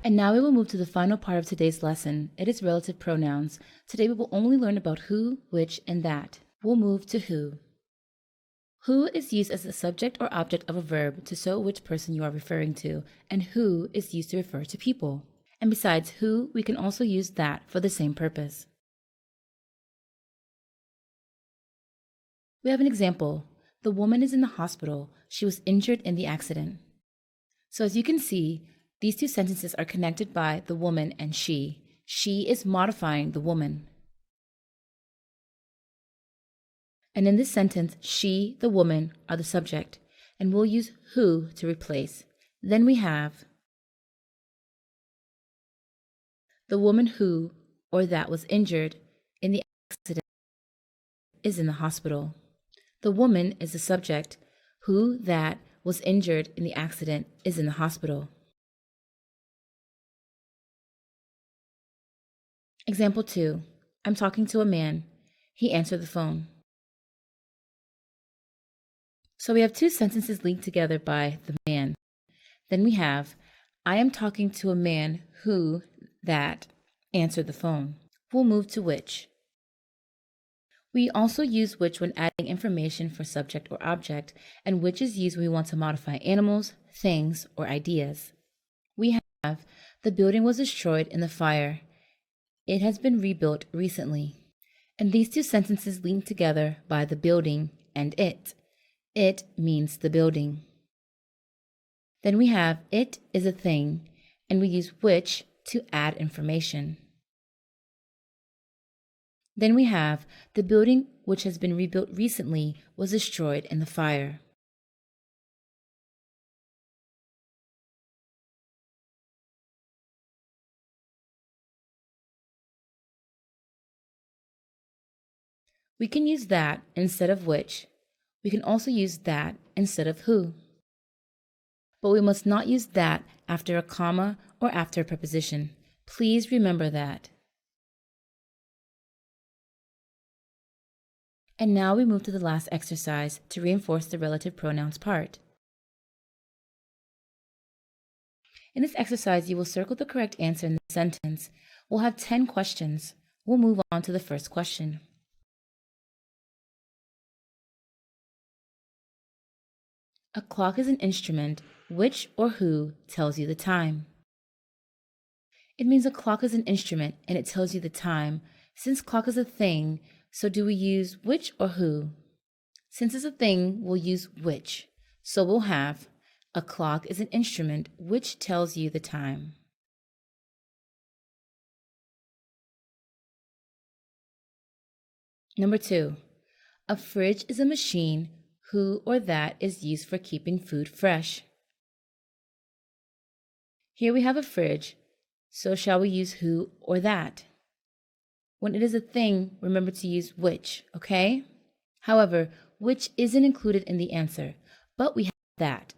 And now we will move to the final part of today's lesson. It is relative pronouns. Today we will only learn about who, which, and that. We'll move to who. Who is used as the subject or object of a verb to show which person you are referring to, and who is used to refer to people. And besides who, we can also use that for the same purpose. We have an example. The woman is in the hospital. She was injured in the accident. So as you can see, these two sentences are connected by the woman and she. She is modifying the woman. And in this sentence, she, the woman, are the subject, and we'll use who to replace. Then we have the woman who, or that was injured in the accident, is in the hospital. The woman is the subject. Who, that was injured in the accident, is in the hospital. Example 2. I'm talking to a man. He answered the phone. So we have two sentences linked together by the man. Then we have, I am talking to a man who, that, answered the phone. We'll move to which. We also use which when adding information for subject or object, and which is used when we want to modify animals, things, or ideas. We have, the building was destroyed in the fire. It has been rebuilt recently. And these two sentences link together by the building and it. It means the building. Then we have it is a thing, and we use which to add information. Then we have the building which has been rebuilt recently was destroyed in the fire. We can use that instead of which. We can also use that instead of who. But we must not use that after a comma or after a preposition. Please remember that. And now we move to the last exercise to reinforce the relative pronouns part. In this exercise, you will circle the correct answer in the sentence. We'll have 10 questions. We'll move on to the first question. A clock is an instrument. Which or who tells you the time? It means a clock is an instrument and it tells you the time. Since clock is a thing, so do we use which or who? Since it's a thing, we'll use which. So we'll have a clock is an instrument which tells you the time. Number 2, a fridge is a machine who or that is used for keeping food fresh. Here we have a fridge, so shall we use who or that? When it is a thing, remember to use which, okay? However, which isn't included in the answer, but we have that,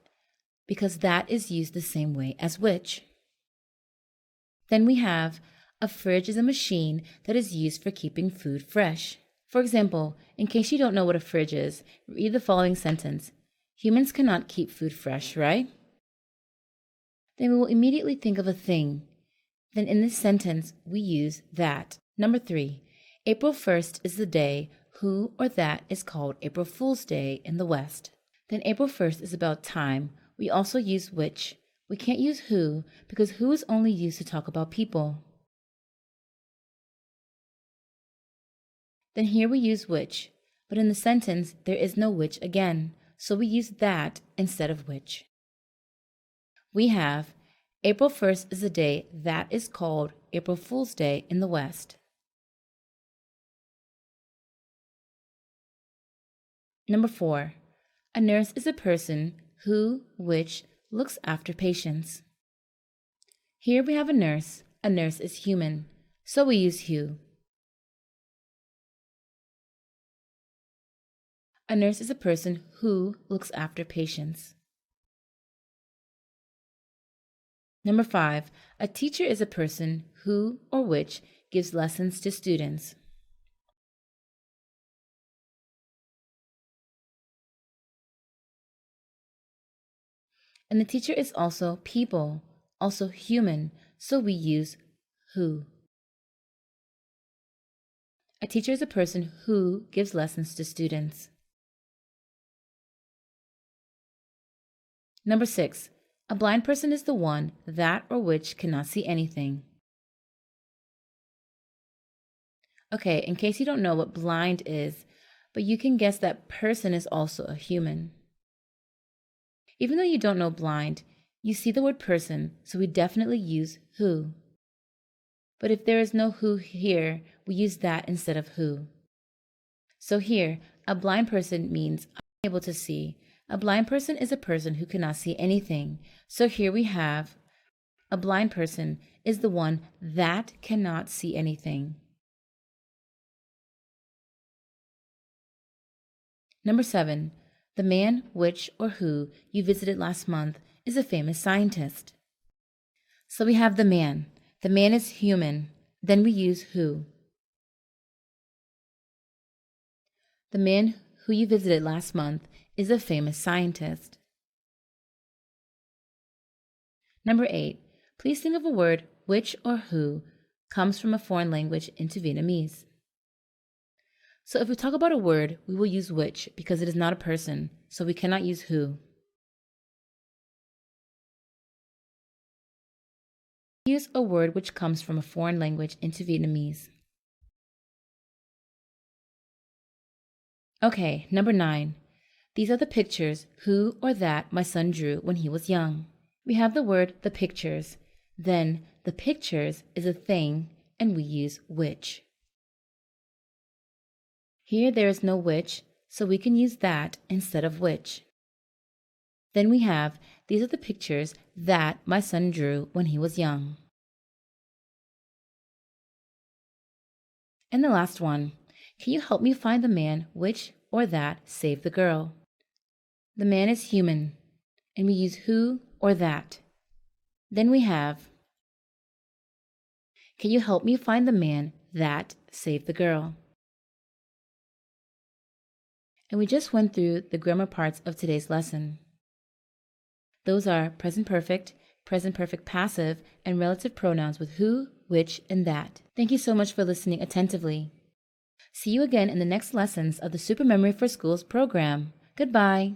because that is used the same way as which. Then we have, a fridge is a machine that is used for keeping food fresh. For example, in case you don't know what a fridge is, read the following sentence. Humans cannot keep food fresh, right? Then we will immediately think of a thing. Then in this sentence, we use that. Number 3, April 1st is the day who or that is called April Fool's Day in the West. Then April 1st is about time. We also use which. We can't use who because who is only used to talk about people. Then here we use which, but in the sentence there is no which again, so we use that instead of which. We have April 1st is the day that is called April Fool's Day in the West. Number 4, a nurse is a person who, which, looks after patients. Here we have a nurse. A nurse is human, so we use who. A nurse is a person who looks after patients. Number 5, a teacher is a person who or which gives lessons to students. And the teacher is also people, also human, so we use who. A teacher is a person who gives lessons to students. Number 6. A blind person is the one that or which cannot see anything. Okay, in case you don't know what blind is, but you can guess that person is also a human. Even though you don't know blind, you see the word person, so we definitely use who. But if there is no who here, we use that instead of who. So here, a blind person means unable to see. A blind person is a person who cannot see anything. So here we have a blind person is the one that cannot see anything. Number 7. The man, which, or who you visited last month is a famous scientist. So we have the man. The man is human. Then we use who. The man who you visited last month is a famous scientist. Number 8. Please think of a word which or who comes from a foreign language into Vietnamese. So if we talk about a word, we will use which because it is not a person, so we cannot use who. Use a word which comes from a foreign language into Vietnamese. Okay, number 9. These are the pictures who or that my son drew when he was young. We have the word the pictures. Then the pictures is a thing and we use which. Here there is no which, so we can use that instead of which. Then we have, these are the pictures that my son drew when he was young. And the last one, can you help me find the man which or that saved the girl? The man is human, and we use who or that. Then we have, can you help me find the man that saved the girl? And we just went through the grammar parts of today's lesson. Those are present perfect passive, and relative pronouns with who, which, and that. Thank you so much for listening attentively. See you again in the next lessons of the Super Memory for Schools program. Goodbye.